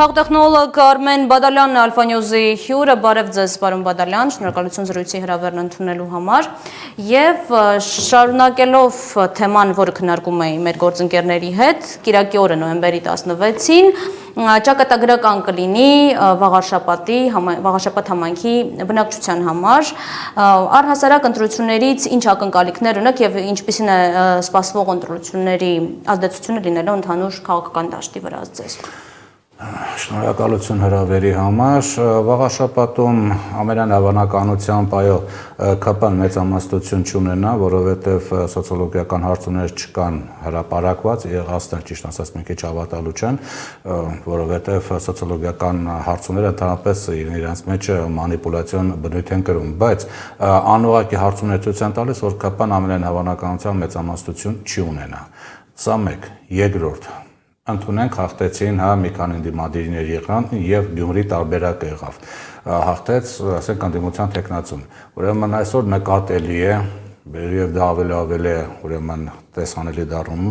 Քաղաքտեխնոլոգ Արմեն Բադալյանն Alpha News-ի հյուրը, բարև ձեզ, պարոն Բադալյան, շնորհակալություն զրույցի հրավերն ընդունելու համար եւ շարունակելով թեման, որը քննարկում էի մեր գործընկերների հետ, կիրակի օրը նոյեմբերի 16-ին ճակատագրական կլինի Վաղարշապատ համայնքի բնակչության համար, առհասարակ ընտրություններից ինչ ակնկալիքներ ունեք եւ ինչպիսին է սպասվող ընտրությունների ազդեցությունը լինելու ընդհանուր քաղաքական դաշտի վրա ձեզ։ Շնորհակալություն հրավերի համար, Վաղարշապատում ամենայն հավանականությամբ այո ԿՊ-ն մեծամասնություն չունենա, որովհետև սոցիոլոգիական հարցումներ չկան հրապարակված, եղածն ճիշտ ասած մի քիչ հավատալու չեն, որովհետև սոցիոլոգիական հարցումները ընդհանրապես իրենց մեջ մանիպուլյացիոն բնույթ են կրում, բայց անուղղակի հարցումներ ցույց են տալիս, որ ԿՊ-ն ամենայն հավանականությամբ մեծամասնություն չի ունենա։ Սա մեկ, երկրորդ ընդունենք հաղթեցին, մի քանի ընդդիմադիրներ եղան եւ Գյումրի տարբերակ եղավ։ Հաղթեց, ասենք, ընդդիմության տեխնացուն։ Ուրեմն այսօր նկատելի է եւ դա ավելի ուրեմն տեսանելի դառնում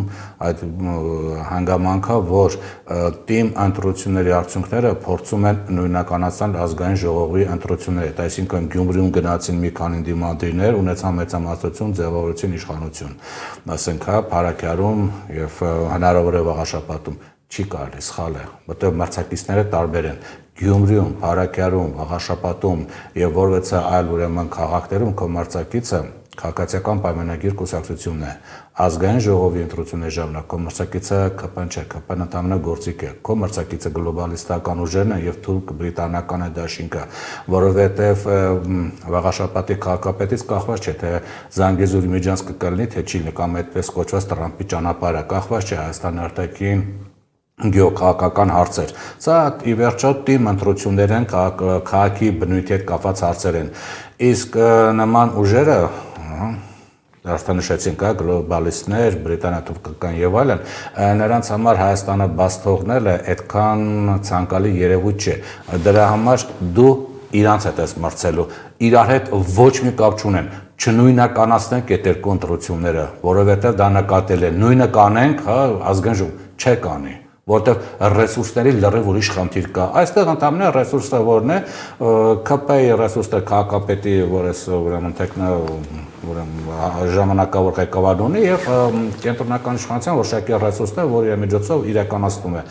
այդ հանգամանքը, որ թիմ ընտրությունների արդյունքները փորձում են նույնականացնել ազգային ժողովի ընտրությունները, այսինքն Գյումրիում գնացին մի քանի ընդդիմադիրներ, ունեցան մեծամասնություն, ձևավորեցին իշխանություն, ասենք, Փարաքյարում եւ հնարավոր է Վաղարշապատում չի կարելի, սխալ է, որտեղ մրցակիցները տարբեր են։ Գյումրիում, Փարաքյարում, Վաղարշապատում եւ որևէ այլ ուրեմն քաղաքներում քո մրցակիցը քաղաքացիական պայմանագիր կուսակցությունն է, ազգային ժողովի ընտրությունների ժամանակ քո մրցակիցը ԿՊ-ն չէ, ԿՊ-ն ընդհանրապես գործիք է, քո մրցակիցը գլոբալիստական ուժերն են եւ թուրք բրիտանական է դաշինքը, որովհետեւ Վաղարշապատի քաղաքապետից կախված չէ, թե Զանգեզուրի Միջանցքը կլինի, թե չի, կամ այդպես կոչված Տրամպի ճանապարհը, կախված չէ Հայաստանի արտաքին գեոքաղաքական հարցեր։ Սա ի վերջո թիմ ընտրություններ են, քաղաքի բնույթի հետ կապված հարցեր են։ Իսկ նման ուժերը դարձանշեցինք, գլոբալիստներ, բրիտանա-թուրքական եւ այլն, նրանց համար Հայաստանը բաց թողնելը այդքան ցանկալի երևույթ չէ։ Դրա համար դու իրանց հետ ես մրցելու, իրար հետ ոչ մի կապ չունեն, չնույնականացնենք այդ երկու ընտրությունները, որովհետեւ դա նկատել է, նույնը կանենք, ազգային ժողով չէ կանի, որտեղ ռեսուրսների լրիվ ուրիշ խնդիր կա։ Այստեղ ընդհանրապես ռեսուրսը որն է, ԿՊ-ի ռեսուրսը քաղաքապետի, որ էս ուրեմն ժամանակավոր ղեկավար ունի եւ կենտրոնական իշխանության որոշակի ռեսուրսներ, որի միջոցով իրականացնում է,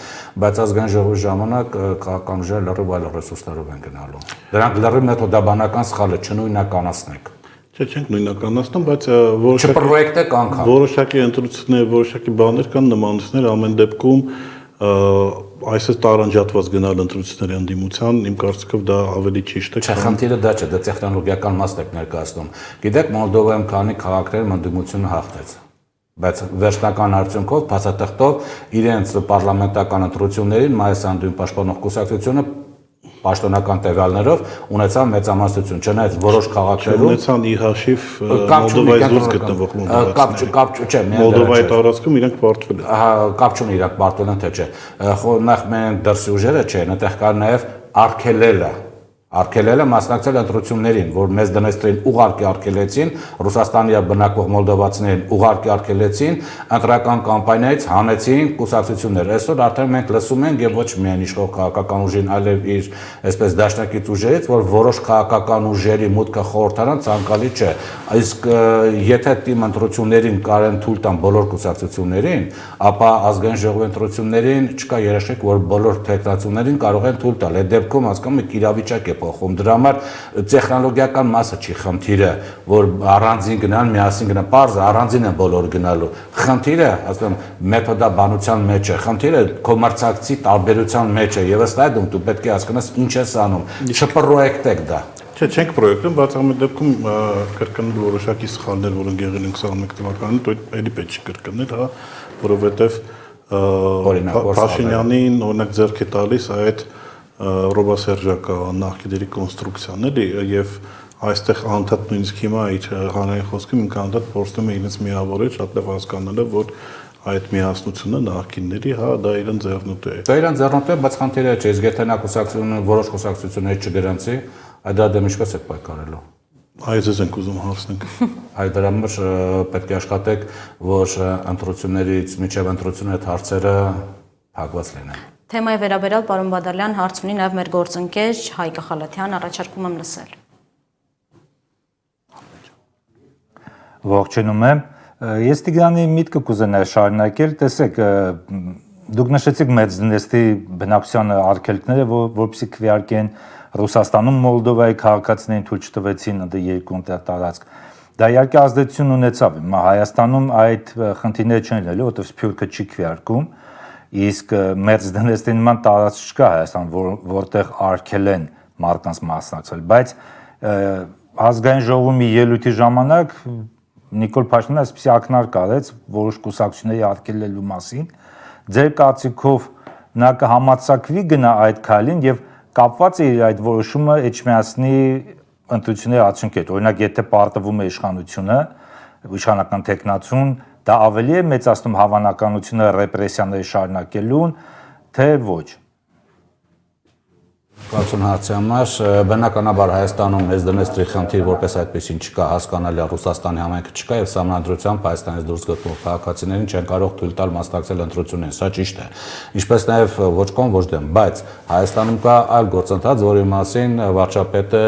բայց ազգային ժողովի ժամանակ քաղաքական ուժերը լրիվ այլ ռեսուրսներով են գնալու։ Դրանք լրիվ մեթոդաբանական սխալ է, չնույնականացնենք։ Չենք նույնականացնում, բայց որոշակի ընտրություններ, որոշակի բաներ կան, նմանություններ ամեն դեպքում այսպես տարանջատված գնալ ընտրությունների ընդդիմության, իմ կարծիքով դա ավելի ճիշտ է։ Չէ, խնդիրը դա չէ, դա տեխնոլոգիական մասն է ներկայացնում։ Գիտեք, Մոլդովայում քանի քաղաքներ ընդդիմությունը հաղթեց, բայց վերջնական արդյունքով փաստաթղթով իրենց պարլամենտական ընտրություններին Մայիսանդույն պաշտպանող կուսակցությունը պաշտոնական տվյալներով ունեցան մեծամասնություն, չնայած որոշ քաղաքներում ունեցան իր հաշիվ Մոլդովայից դուրս գտնվող Մոլդովայի տարածքում իրենք պարտվել են։ Կապ չունի իրենք պարտվել են թե չէ։ Նախ մենք դրսի ուժերը չէ, այնտեղ կար նաև արգելելը մասնակցել ընտրություններին, որ մեզ դնեցին ուղարկի արգելեցին, Ռուսաստանի բնակվող մոլդովացիներին ուղարկի արգելեցին, ընտրական կամպանիայից հանեցին կուսակցություններ։ Այսօր արդեն մենք լսում ենք եւ ոչ միայն իշխող քաղաքական ուժին, այլև իր այսպես դաշնակից ուժերից, որ որոշ քաղաքական ուժերի մուտքը խորհրդարան ցանկալի չէ։ Իսկ եթե թիմ ընտրություններին կարեն թույլ տան բոլոր կուսակցություններին, ապա ազգային ժողովի ընտրություններին չկա երաշխիք, որ բոլոր թեկնածուներին կարող են թույլ տալ։ Այդ դեպքում հասկանում եք իրավիճակ է փոխում։ Դրա համար տեխնոլոգիական մասը չի խնդիրը, որ առանձին գնան, միասին գնան, պարզ առանձին են բոլոր գնալու։ Խնդիրը, ասում եմ, մեթոդաբանության մեջ է, խնդիրը կոմերցակցի տարբերության մեջ է, եւ ըստ այդմ դու պետք է հասկանաս ինչ ես անում, չպրոյեկտեք դա։ Չէ, չենք պրոյեկտում, բայց ամեն դեպքում կրկնել որոշակի սխալներ, որոնք եղել են 21 թվականին, դա էլի պետք չի կրկնել, որովհետեւ Փաշինյանին օրինակ ձեռք է տալիս այդ ռոբոսերժական նախկիների կոնստրուկցիան էլի եւ այստեղ անդադ նույնիսկ հիմա իր հանրային խոսքում ինքը անդադ փորձում է իրենց միավորել, շատ լավ հասկանալով, որ այդ միասնությունը նախկինների, դա իրեն ձեռնուտ է։ Դա իրեն ձեռնուտ է, բայց խնդիրը չէ, իսկ եթե նա կուսակցությունը որոշ կուսակցություններ չգրանցի, այդ դեմ ինչպես է պայքարելու։ Այս ես ենք ուզում հարցնենք։ Այդ դրա համար պետք է աշխատեք, որ ընտրություններից միջև ընտրությունների հարցերը փակված լինեն։ Թեմայի վերաբերյալ պարոն Բադալյան հարց ունի նաև մեր գործընկեր Հայկ Խալաթյան, առաջարկում եմ լսել։ Ողջունում եմ։ Ես Տիգրանի միտքը կուզենայի շարունակել, տեսեք, դուք նշեցիք մեծ դնեստի բնակչության արգելքները, որպեսզի քվեարկեն Ռուսաստանում Մոլդովայի քաղաքացիներին թույլ չտվեցին ընդ երկու տարածք։ Դա իհարկե ազդեցություն ունեցավ։ Հիմա Հայաստանում այդ խնդիրները չեն լինելու, որովհետև Սփյուռքը չի քվեարկում, իսկ մեծ դնեստի նման տարածք չկա Հայաստան, որտեղ արգել են մարդկանց մասնակցել, բայց ազգային ժողովի ելույթի ժամանակ Նիկոլ Փաշինյանը այսպիսի ակնարկ արեց որոշ կուսակցությունների արգելելու մասին։ Ձեր կարծիքով նա կհամարձակվի գնա այդ քայլին եւ կապված է իր այդ որոշումը Էջմիածնի ընտրությունների արդյունքհետ։ Օրինակ, եթե պարտվում է իշխանությունը, իշխանական տեխնացուն, դա ավելի է մեծացնում հավանականությունը ռեպրեսիաների շարունակելուն, թե ոչ։ Կարծում հարցի համար բնականաբար Հայաստանում մեծ դնեստի խնդիր որպես այդպեսին չկա, հասկանալի է Ռուսաստանի համայնքը չկա եւ սահմանադրությամբ Հայաստանից դուրս գտնող քաղաքացիներին չեն կարող թույլ տալ մասնակցել ընտրություններին, սա ճիշտ է։ Ինչպես նաեւ ոչ կողմ ոչ դեմ, բայց Հայաստանում կա այլ գործընթաց, որի մասին վարչապետը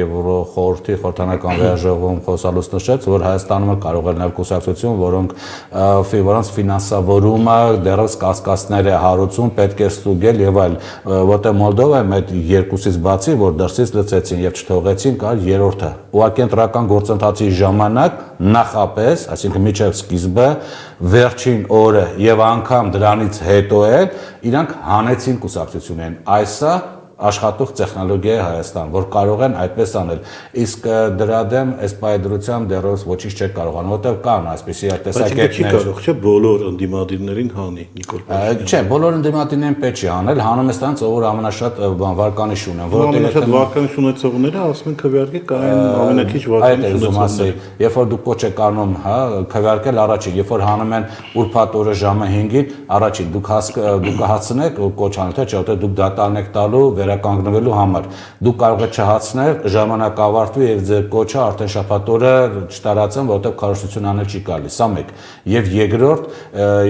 Եվրոխորհրդի խորհրդանական վերաժողովում խոսալուց նշեց, որ Հայաստանում կարող է լինել կուսակցություն, որոնց ֆինանսավորումը դեռևս կասկածներ է հարուցում, պետք է ստուգել եւ այլ, որտեղ Մոլդովայում երկուսից բացի, որ դրսից լցեցին եւ չթողեցին, կար երրորդը։ Ուղղակի ընտրական գործընթացի ժամանակ նախապես, այսինքն միջև սկիզբը, վերջին օրը եւ անգամ դրանից հետո էլ իրանք հանեցին կուսակցություններին։ Այսա աշխատող տեխնոլոգիա է Հայաստան, որ կարող են այդպես անել։ Իսկ դրա դեմ այս պայդրությամբ դեռևս ոչինչ չէ կարողանում, որտեղ կան այսպիսի տեսակետներ։ Բայց չի կարող, չէ, բոլոր ընդդիմադիրներին հանի Նիկոլ Փաշինյանը։ Չէ, բոլոր ընդդիմադիրներին պետք չի անել, հանում է ստանց, ով ամենաշատ վարկանիշ ունեն, որովհետեւ վարկանիշ ունեցողները ասում են քվեարկել կային ամենակիչ վարկանիշ ունեցողները։ Երբ որ դուք կոչ եք անում, հա, քվեարկել առաջին, երբ որ հանում են ուրբաթ օրը ժամը 5-ին, առաջին դուք կհասցնեք կոչ անել, թե չէ, որտեղ դուք դատան եք տալու վերականգնվելու համար։ Դուք կարող եք չհասցնել, ժամանակ ավարտվի եւ ձեր կոչը արդեն շաբաթ օրը չտարածեն, որովհետեւ քարոզություն անել չի կարելի։ Սա մեկ։ Եվ երկրորդ,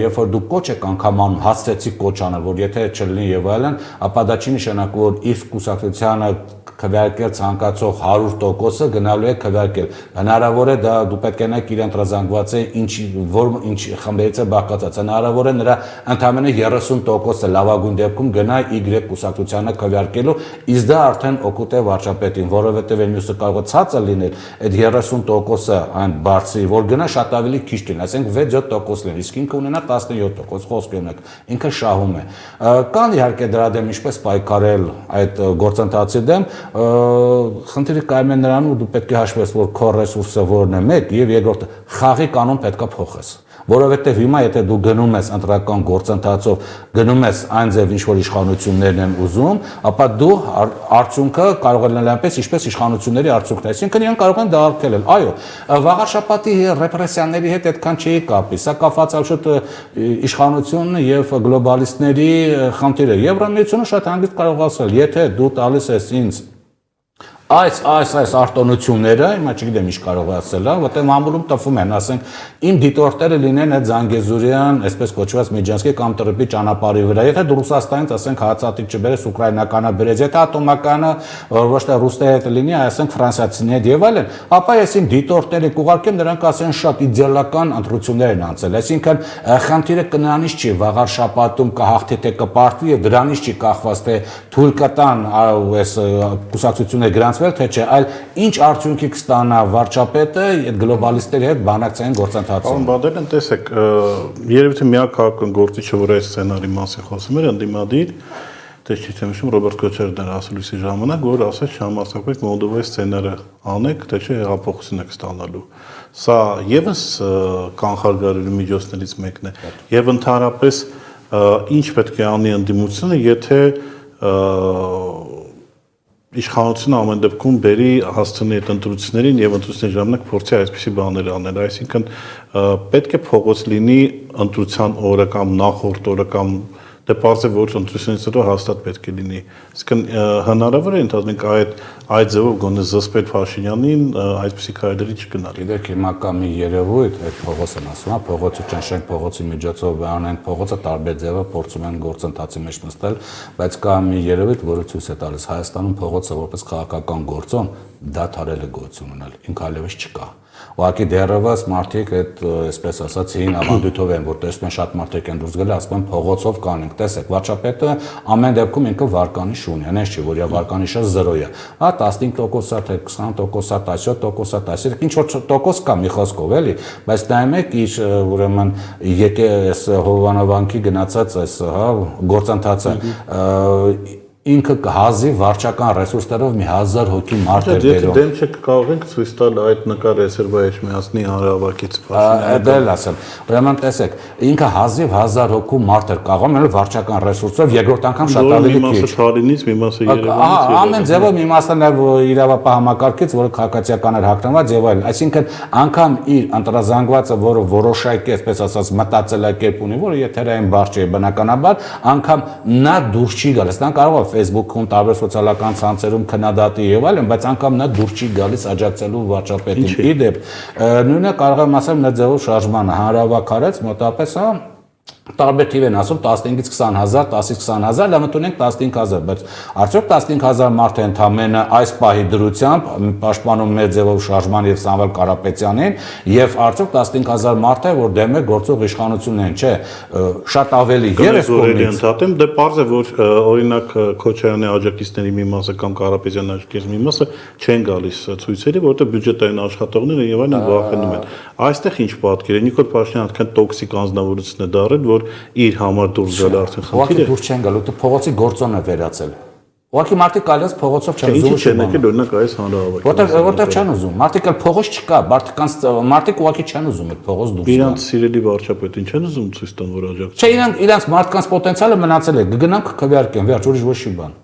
երբ որ դուք կոչ եք անգամ անում, հասցեցիք կոչ անել, որ եթե չլինի եւ այլն, ապա դա չի նշանակում, որ իսկ կուսակցությանը քվեարկել ցանկացող 100%-ը գնալու է քվեարկել։ Հնարավոր է դա դու պետք է նայեք իր ընտրազանգվածը ինչ խմբերից է բաղկացած։ Հնարավոր է նրա ընդամենը 30%-ը լավագույն դեպքում գնա Y կուսակցությանը քվեարկելու, իսկ դա արդեն օգուտ է վարչապետին, որովհետև այն մյուսը կարող է ցածր լինել, այդ 30%-ը այն բարձրի, որ գնա շատ ավելի քիչ լինի, ասենք 6-7% լինի, իսկ ինքը ունենա 17%, խոսք ունենք, ինքը շահում է։ Կան իհարկե դրա դեմ ինչպես պայքարել այդ գործընթացի դեմ, խնդիրը կայում է նրանում, դու պետք է հաշվես, որ քո ռեսուրսը որն է, մեկ, եւ երկրորդը խաղի կանոն պետք է փոխես։ Որովհետև հիմա եթե դու գնում ես ընտրական գործընթացով, գնում ես այն ձև ինչ որ իշխանություններն են ուզում, ապա դու արդյունքը կարող է լինել այնպես, ինչպես իշխանությունների արդյունքն է, այսինքն իրենք կարող են դա արգելել։ Այո, վաղաշաբաթի ռեպրեսիաների հետ այդքան չի կապի, սա կապված է շուտ իշխանությունն եւ գլոբալիստների խնդիրը։ Եվրամիությունը շատ հանգիստ կարող ասել, եթե դու տալիս ես ինձ այս արտոնությունները, հիմա չգիտեմ ինչ կարող է ասել, որտեղ մամուլում տվում են, ասենք, իմ դիտորդները լինեն այդ Զանգեզուրյան, այսպես կոչված Միջանցքի կամ Տրպի ճանապարհի վրա։ Եթե դու Ռուսաստանից, ասենք, հացատիկ չբերես, ուկրաինականը բերես, եթե ատոմականը ոչ թե ռուսների հետ լինի, ասենք, ֆրանսիացիների հետ եւ այլն, ապա ես իմ դիտորդները կուղարկեմ, նրանք ասեն շատ իդեալական ընտրություններ են անցել։ Այսինքն, խնդիրը կնրանից չի, վաղար շաբաթում կհաղթի թե կպարտվի եւ դրանից չի կախված թե թույլ կտան այս կուսակցությունները գրանցվել թե չէ, այլ ինչ արդյունքի կստանա վարչապետը այդ գլոբալիստների հետ բանակցային գործընթացում։ Պարոն Բադալյան, տեսեք, երևի թե միակ քաղաքական գործիչը, որ այս սցենարի մասին խոսում էր, ընդդիմադիր, թե չի թե միշտ Ռոբերտ Քոչարյանն էր ասելույցի ժամանակ, որ ասեց չհամարձակվեք Մոլդովայի սցենարը անեք, թե չէ հեղափոխություն եք ստանալու։ Սա եւս կանխարգելելու միջոցներից մեկն է։ Եվ ընդհանրապես ինչ պետք է անի ընդդիմությունը, եթե իշխանությունը ամեն դեպքում բերի հասցնի այդ ընտրություններին եւ ընտրությունների ժամանակ փորձի այսպիսի բաներ անել, այսինքն պետք է փողոց լինի ընտրության օրը կամ նախորդ օրը կամ դե պարզ է որ ընտրությունից հետո հաստատ պետք է լինի։ Իսկ հնարավոր է ընդհանրենք այդ ձևով գոնե զսպել Փաշինյանին այսպիսի քայլերի չգնալ։ Գիտեք, հիմա կա մի երևույթ, այդ փողոցն ասում է, փողոցը ճնշենք, փողոցի միջոցով անենք, փողոցը տարբեր ձևով փորձում են գործընթացի մեջ մտնել, բայց կա մի երևույթ, որը ցույց է տալիս Հայաստանում փողոցը որպես քաղաքական գործոն դադարել է գոյություն ունենալ, ինքը այլևս չկա։ Ուղղակի դեռևս մարդիկ այդ, այսպես ասած, հին ավանդույթով են, որ տեսնում են շատ մարդիկ են դուրս գալի, ասում են փողոցով կանենք, տեսեք, վարչապետը ամեն դեպքում ինքը վարկանիշ ունի, հենց չի, որ իր վարկանիշը 0 է։ Հա 15%-ա, թե 20%-ա, 17%-ա, 10%-ա, ինչ որ տոկոս կա մի խոսքով, էլի, բայց նայում եք իր ուրեմն եկե այս Հովանովանքի գնացած այս, հա, գործընթացը ինքը հազիվ վարչական ռեսուրսներով մի 1000 հոգի մարդ էր բերում։ Դեմ չեք կարող ենք ցույց տալ այդ նկար ռեզերվա Էջմիածնի հանրահավաքից Դել ասեմ։ Ուրեմն տեսեք, ինքը հազիվ 1000 հոգու մարդ էր կարող մել վարչական ռեսուրսով, երկրորդ անգամ շատ ավելի քիչ։ Մի մասը Թալինից, մի մասը Երևանից։ Ամեն ձևով մի մասը նաև իրավապահ համակարգից, որը քաղաքացիական էր հագնված եւ այլն։ Այսինքն անգամ իր ընտրազանգվածը, որը որոշակի, այսպես ասած, մտածելակերպ ունի, որը եթերային բարձր է բնականաբար, անգամ նա դուրս չի գալիս։ Նա կարող է Facebook-ում, տարբեր սոցիալական ցանցերում քննադատի եւ այլն, բայց անգամ նա դուրս չի գալիս աջակցելու վարչապետին։ Իդեպ, նույնը կարող եմ ասել մեր ձևով շարժմանը հանրահավաք արեց մոտապես, հա, տարբեր թիվ են ասում 15-ից 20000, 10-ից 20000, լավ ընդունենք 15000, բայց արդյոք 15000 մարդ է ընդամենը այս պահի դրությամբ պաշտպանում մեր ձևով շարժման եւ Սամվել Կարապետյանին եւ արդյոք 15000 մարդ է, որ դեմ է գործող իշխանություններին, չէ, շատ ավելի եւս կողմից ընդհատեմ, դե պարզ է որ օրինակ Քոչարյանի աջակիցների մի մասը կամ Կարապետյանի աջակիցների մի մասը չեն գալիս ցույցերի, որովհետեւ բյուջետային աշխատողները եւ այլն վախենում են։ Այստեղ ինչ պատկեր է Նիկոլ Փաշինյանը այդքան տոքսիկ անձնավորություն է դարել, որ իր համար դուրս գալ արդեն խնդիր է։ Դուրս չեն գալու, դու փողոցի գործոն է վերածել։ Ուղղակի մարդիկ այլևս փողոցով չեն ուզում շփվել։ Ինչի՞ չեն եկել օրինակ այս հանրահավաքի։ Որտեղ չեն ուզում։ Մարդիկ էլ փողոց չկա, մարդիկ ուղղակի չեն ուզում այդ փողոց դուրս գալ։ Իրանց սիրելի վարչապետին չեն ուզում ցույց տան, որ աջակցեն։ Չէ, իրանց մարդկանց պոտենցիալը մնացել է։ Գնանք քվեարկեն, վերջ, ուրիշ ոչ մի բան։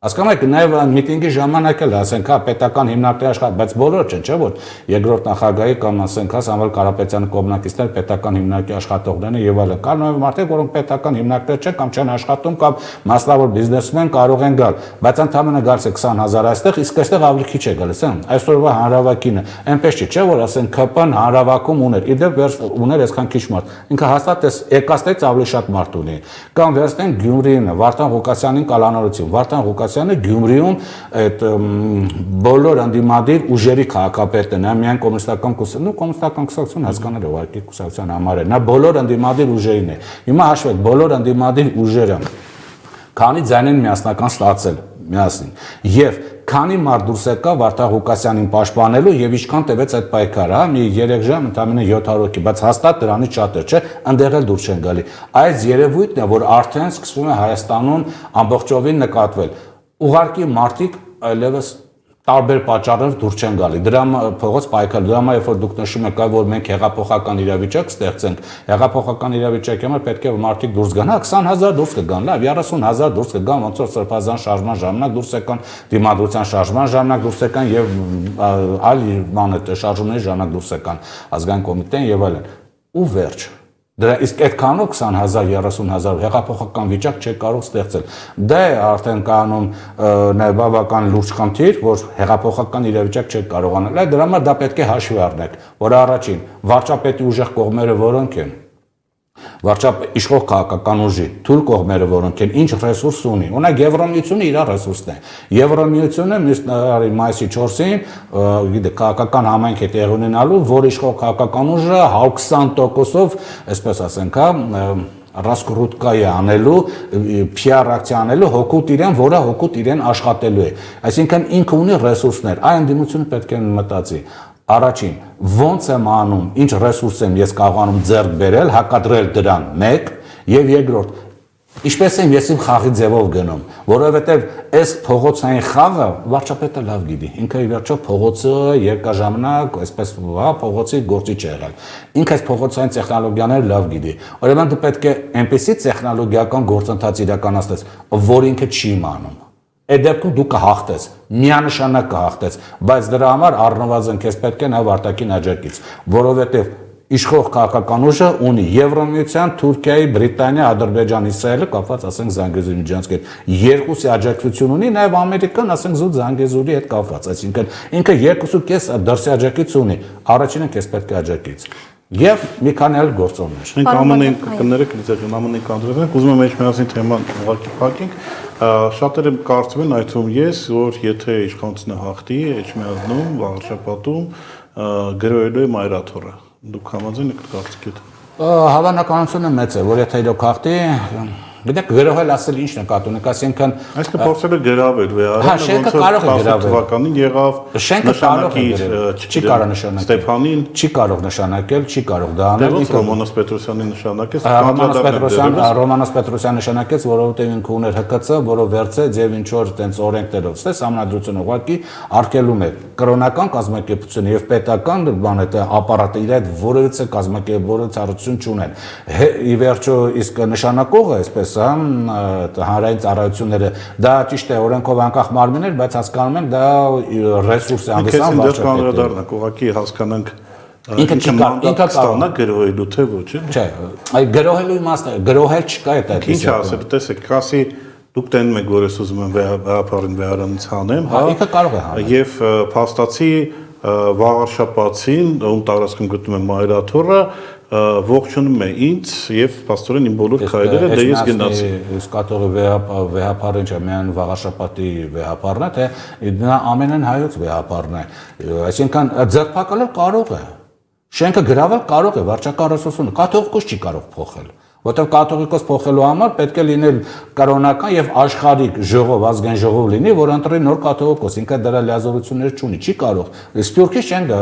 Հասկանում եք, նաև միտինգի ժամանակ էլ ասենք, հա, պետական հիմնարկների աշխատող, բայց բոլորը չեն, չէ՞ որ երկրորդ նախագահի կամ ասենք, հա, Սամվել Կարապետյանի կողմնակիցներ պետական հիմնարկի աշխատողներն եւ այլն։ Կան նաև մարդիկ, որոնք պետական հիմնարկներ չեն կամ չեն աշխատում կամ մասնավոր բիզնեսմեն կարող են գալ, բայց ընդհանրապես գալիս է 20000 այստեղ, իսկ այստեղ ավելի քիչ է գալիս, հա։ Այսօրվա հանրահավաքինը այնպես չի, չէ՞ որ ասենք ԿՊ-ն հանրահավաքում ուներ, իդեպ ուներ այսքան քիչ մարդ։ Ինքը հաստատ էս եկածներից ավելի շատ մարդ ունի։ Կամ վերցնենք Գյումրին, Վարդան Ղուկասյանին կալանորություն, Վարդան Գյումրիում այդ բոլոր անդիմադիր ուժերի քաղաքապետն է, նա միայն կոմունիստական կուսակցություն հասկանալի ուղղակի կուսակցության համար է, նա բոլոր անդիմադիր ուժերին է։ Հիմա հաշվեք, բոլոր անդիմադիր ուժերը քանի ձայն են միասնական ստացել միասին եւ քանի մարդ դուրս եկա Վարդան Ղուկասյանին պաշտպանելու եւ ինչքան տևեց այդ պայքարը, հա, մի 3 ժամ, ընդամենը 700 հոգի, բայց հաստատ դրանից շատ էր, չէ, ընդեղ էլ դուրս չեն գալի։ Այս երևույթն է, որ արդեն սկսվում է Հայաստանում ամբողջովին նկատվել։ Ուղղակի մարդիկ այլևս տարբեր պատճառով դուրս չեն գալի։ Դրա փողոց պայքար, դրա համար երբ որ դուք նշում եք, որ մենք հեղափոխական իրավիճակ ստեղծենք, հեղափոխական իրավիճակի համար պետք է որ մարդիկ դուրս գան, հա 20000 դուրս կգան, լավ 30000 դուրս կգան, ոնց որ սրբազան շարժման ժամանակ դուրս եկան, դիմադրության շարժման ժամանակ դուրս եկան եւ այլ մանետ շարժումների ժամանակ դուրս եկան ազգային կոմիտեն եւ այլն։ Ու վերջ։ Դրա իսկ այդքանով 20000, 30000 հեղափոխական վիճակ չի կարող ստեղծել։ Դա է արդեն կանոն նաև բավական լուրջ խնդիր, որ հեղափոխական իրավիճակ չի կարողանալ։ Այդ դրա համար դա պետք է հաշվի առնեք, որ առաջին վարչապետի ուժեղ կողմերը որոնք են։ Իշխող քաղաքական ուժի թույլ կողմերը որոնք են ինչ ռեսուրս ունի։ Օրինակ Եվրոմիությունը իր ռեսուրսն է։ Եվրոմիությունը մայիսի 4-ին գիտեք քաղաքական համայնք է տեղի ունենալու, որ իշխող քաղաքական ուժը 20%-ով, այսպես ասենք, հա, ռասկրուտկա է անելու, PR ակցիա անելու հոգուտ իրեն, որը հոգուտ իրեն աշխատելու է։ Այսինքն ինքը ունի ռեսուրսներ, այ ընդդիմությունը պետք է մտածի։ Առաջին, ոնց եմ անում, ինչ ռեսուրս եմ ես կարողանում ձեռք բերել, հակադրել դրան 1 եւ երկրորդ, ինչպես եմ ես իմ խաղի ձևով գնում, որովհետեւ այս փողոցային խաղը վարչապետը լավ գիտի, ինքը ի վերջո փողոցը երկաժամանակ, այսպես հա փողոցի գործիչ է եղել, ինքը այս փողոցային տեխնոլոգիաները լավ գիտի, ուրեմն դու պետք է այնպեսի տեխնոլոգիական գործընթաց իրականացնես, որ ինքը չի իմանում։ Այդ դեպքում դու կհաղթես, միանշանակ կհաղթես, բայց դրա համար առնվազն քեզ պետք է նաև արտաքին աջակից, որովհետև իշխող քաղաքական ուժը ունի Եվրամիության, Թուրքիայի, Բրիտանիա, Ադրբեջան, Իսրայելը կապված, ասենք, Զանգեզուրի միջանցքեր։ Երկուսի աջակցություն ունի, նաև Ամերիկան, ասենք, զուտ Զանգեզուրի հետ կապված, այսինքն ինքը 2.5 դրսի աջակից ունի, առաջինը քեզ պետք է աջակից։ Եվ մի քանի այլ գործոններ։ Մենք ԱՄՆ-ին կներեք, ԱՄՆ-ին կանդրադառնանք, ուզում եմ մեջ միասին թեման ուղղակի փակենք։ Շատերը կարծում են, այդ թվում ես, որ եթե իշխանությունը հաղթի Էջմիածնում, Վաղարշապատում, գրոհելու է մայրաթորը։ Դուք համաձայն եք կարծիքիդ։ Հավանականությունը մեծ է, որ եթե իրոք հաղթի, գիտեք, գրոհել ասել ինչ նկատի ունեք, այսինքն այսինքն փորձել է գրավել վեհարանը, շենքը կարող է գրավել։ թվականին եղավ, շենքը կարող է չի կարող նշանակել Ստեփանին, չի կարող նշանակել, չի կարող դա անել։ Դե Ռոմանոս Պետրոսյանի նշանակեց, Ռոմանոս Պետրոսյանը նշանակեց, որովհետև ինքը ուներ ՀԿՑ, որը վերցեց եւ ինչ որ տենց օրենքներով, ստե համանդրությունը ուղղակի արկելում է կրոնական կազմակերպությունը եւ պետական բան այդ ապարատը իր այդ որևիցե կազմակերպորը ցարություն չունեն։ Ի վերջո իսկ նշանակողը այսպես հանրային ծառայությունները դա ճիշտ է օրենքով անկախ մարմիններ, բայց հասկանում ենք դա ռեսուրս է հանդիսանում վարչապետին։ Ուղղակի հասկանանք ինքը ստանա գրոհելու թե ոչ։ Չէ, այ գրոհելու իմաստը գրոհել չկա այդ Ինչ ասել, տեսեք, կասի դուք տենում եք, որ ես ուզում եմ վեհապարին վեհարանից հանեմ, հա, ինքը կարող է հանել։ Եվ փաստացի Վաղարշապատին, ում տարածքում գտնում եմ մայրաթորը, ողջունում է ինձ եւ աստորեն իմ բոլոր քայլերը դե ես գնացի։ Իսկ կատողի վեհապարը ինչ է, միայն Վաղարշապատի վեհապարն է, թե նա ամենայն հայոց վեհապարն է։ Այսինքն ձերբակալել կարող է։ Շենքը գրավել կարող է, վարչական ռեսուրսը, կաթողիկոս չի կարող փոխել։ Որտեղ կաթողիկոս փոխելու համար պետք է լինել կրոնական եւ աշխարհիկ ժողով, ազգային ժողով լինի, որ ընտրի նոր կաթողիկոս, ինքը դրա լիազորություններ չունի, չի կարող։ Սփյուռքի շենքը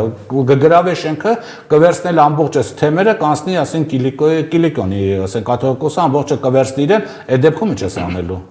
կգրավի շենքը, կվերցնել ամբողջ այս թեմերը, կանցնի, ասենք Կիլիկոնի, ասենք կաթողիկոսը ամբողջը կվերցնի իրեն, այդ դեպքում ինչ է անելու։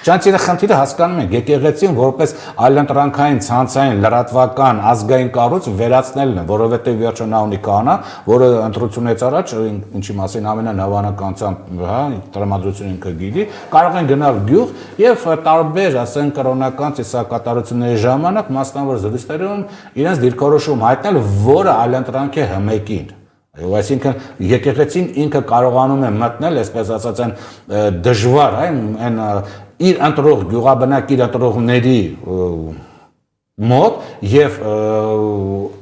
Ճանաչելը խնդիրը հասկանում ենք, եկեղեցին որպես այլընտրանքային, ցանցային, լրատվական, ազգային կառույց վերացնելն է, որովհետև վերջը նա ունի կանա, որը ընտրությունից առաջ, ինչի մասին ամենայն հավանականությամբ, հա, տրամադրություն ինքը գիտի, կարող են գնալ գյուղ եւ տարբեր, ասենք, կրոնական ծիսակատարությունների ժամանակ մասնավոր զրույցներում իրենց դիրքորոշում հայտնել, որը այլընտրանք է հմեկին։ Այսինքն եկեղեցին ինքը կարողանում է մտնել, այսպես ասած, այն դժվար, այն իր ընտրող գյուղաբնակ իր ընտրողների մոտ եւ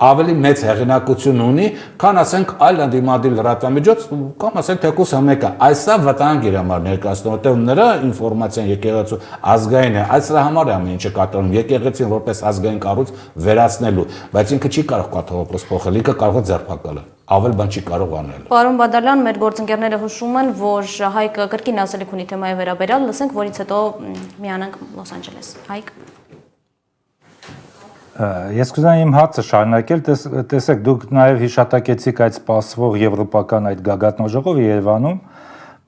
ավելի մեծ հեղինակություն ունի, քան ասենք այլ ընդդիմադիր լրատվամիջոց կամ ասենք թեկուս մեկը։ Այսա վտանգ իր համար ներկայացնում, որտեղ նրա ինֆորմացիան եկեղեցու ազգային է, այս դրա համար է ամեն ինչը կատարում, եկեղեցին որպես ազգային կառույց վերացնելու, բայց ինքը չի կարող կաթողիկոս փոխել, ինքը կարող է ձերբակալել, ավել բան չի կարող անել։ Պարոն Բադալյան, մեր գործընկերները հուշում են, որ Հայկը կրկին ասելիք ունի թեմայի վերաբերյալ, լսենք, որից հետո միանանք Լոս Անջելես։ Հայկ։ Ես կուզենայի իմ հարցը շարունակել, տեսեք, դուք նաև հիշատակեցիք այդ սպասվող եվրոպական այդ գագաթնաժողովը Երևանում,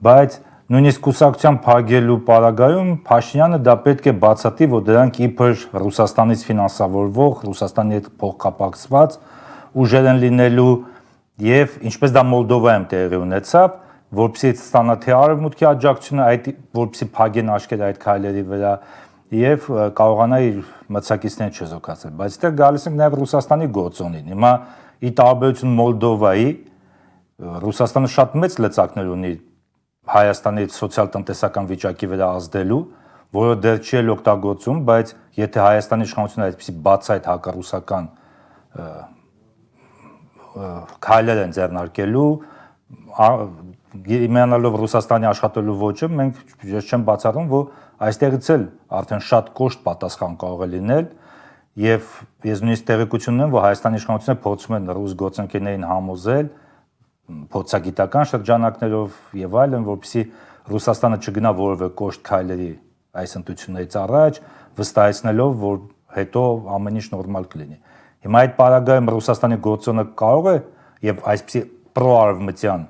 բայց նույնիսկ կուսակցության փակելու պարագայում Փաշինյանը դա պետք է բացատրի, որ դրանք իբր Ռուսաստանից ֆինանսավորվող, Ռուսաստանի հետ փոխկապակցված ուժեր են լինելու եւ ինչպես դա Մոլդովայում տեղի ունեցավ, որպեսզի ստանա թե արևմուտքի աջակցությունը, այդ որպեսզի փակեն աչքերը այդ քայլերի վրա եւ կարողանա իր մրցակիցներին չզոքացնել, բայց այստեղ գալիս ենք նաեւ Ռուսաստանի գործոնին։ Հիմա ի տարբերություն Մոլդովայի, Ռուսաստանը շատ մեծ լծակներ ունի Հայաստանի սոցիալ-տնտեսական վիճակի վրա ազդելու, որը դեռ չի էլ օգտագործում, բայց եթե Հայաստանի իշխանությունը այդպեսի բացայտ հակառուսական քայլեր են ձեռնարկելու, իմանալով Ռուսաստանի աշխատելու ոճը, մենք ես չեմ բացառում, որ այստեղից էլ արդեն շատ կոշտ պատասխան կարող է լինել եւ ես նույնիսկ տեղեկություն ունեմ, որ Հայաստանի իշխանությունները փորձում են ռուս գործընկերներին համոզել փորձագիտական շրջանակներով եւ այլն, որպեսզի Ռուսաստանը չգնա որևէ կոշտ քայլերի այս ընտրություններից առաջ, վստահեցնելով, որ հետո ամեն ինչ նորմալ կլինի։ Հիմա այդ պարագայում Ռուսաստանի գործոնը կարող է եւ այսպիսի պրոարևմտյան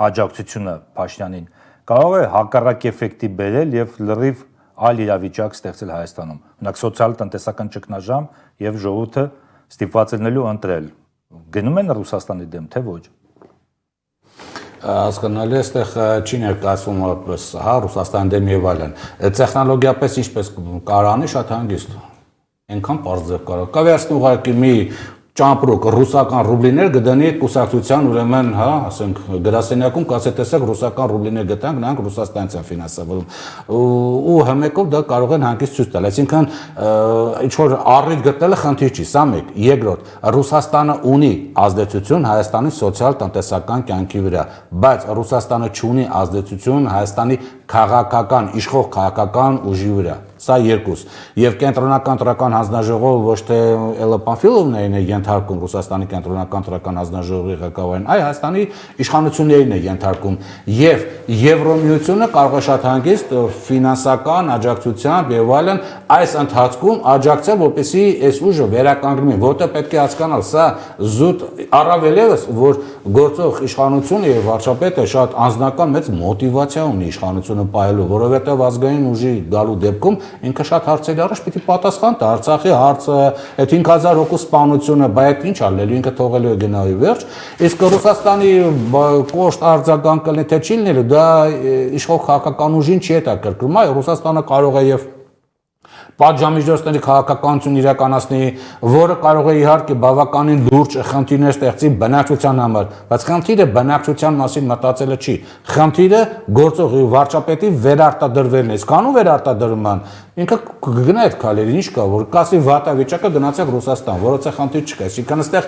աջակցությունը Փաշինյանին կարող է հակառակ էֆեկտի բերել եւ լրիվ այլ իրավիճակ ստեղծել Հայաստանում։ Օրինակ սոցիալ-տնտեսական ճգնաժամ եւ ժողովուրդը ստիպված լինելու ընտրել։ Գնում են Ռուսաստանի դեմ, թե ոչ։ Հասկանալի է, այստեղ չի ներկայացվում որպես, հա, Ռուսաստանի դեմ եւ այլն։ Տեխնոլոգիապես ինչպես կարանի շատ հանգիստ։ Այնքան բարձր կարող։ Կա վերցնի ուղղակի մի ճամպրուկ ռուսական ռուբլիներ գտնի այդ կուսակցության ուրեմն, հա, ասենք գրասենյակում կասե տեսեք ռուսական ռուբլիներ գտանք, նրանք Ռուսաստանից են ֆինանսավորում։ Ու համեկով դա կարող են հանկից ցույց տալ։ Այսինքն ինչ որ առիթ գտնելը խնդիր չի, սա մեկ։ Երկրորդ, Ռուսաստանը ունի ազդեցություն Հայաստանի սոցիալ-տնտեսական կյանքի վրա, բայց Ռուսաստանը չունի ազդեցություն Հայաստանի քաղաքական, իշխող քաղաքական ուժի վրա։ Սա երկուս։ Եվ կենտրոնական տրական հանձնաժողովը ոչ թե Էլլա Պանֆիլովնային է ենթարկում Ռուսաստանի կենտրոնական տրական հանձնաժողովի ղեկավարին, այլ Հայաստանի իշխանություններին է ենթարկում։ Եվ Եվրոմիությունը կարող է շատ հանգիստ ֆինանսական աջակցությամբ եւ այլն այս ընթացքում աջակցել, որպեսզի այս ուժը վերականգնվի, որտեղ պետք է հասկանալ, սա զուտ առավել եւս, որ գործող իշխանությունը եւ վարչապետը շատ անձնական մեծ մոտիվացիա ունի իշխանությունը պահելու, որովհետեւ ազգային ուժի գալու դեպքում ինքը շատ հարցերի առաջ պիտի պատասխան տա Արցախի հարցը, այդ 5000 հոգու սպանությունը, բայց ինչ արելու, ինքը թողելու է գնալու վերջ, իսկ Ռուսաստանի կոշտ արձագանք կլինի թե չի լինելու, դա իշխող քաղաքական ուժին չի հետաքրքրում, այ Ռուսաստանը կարող է եւ պատժամիջոցների քաղաքականություն իրականացնի, որը կարող է իհարկե բավականին լուրջ խնդիրներ ստեղծի բնակչության համար, բայց խնդիրը բնակչության մասին մտածելը չի։ Խնդիրը գործող վարչապետի վերարտադրվելն է, կանու վերարտադրման ինքը կգնա այդ քալերին, ինչ կա, որ կասի վատավիճակը գնացեք Ռուսաստան, որոցե խնդիր չկա, այսինքն այստեղ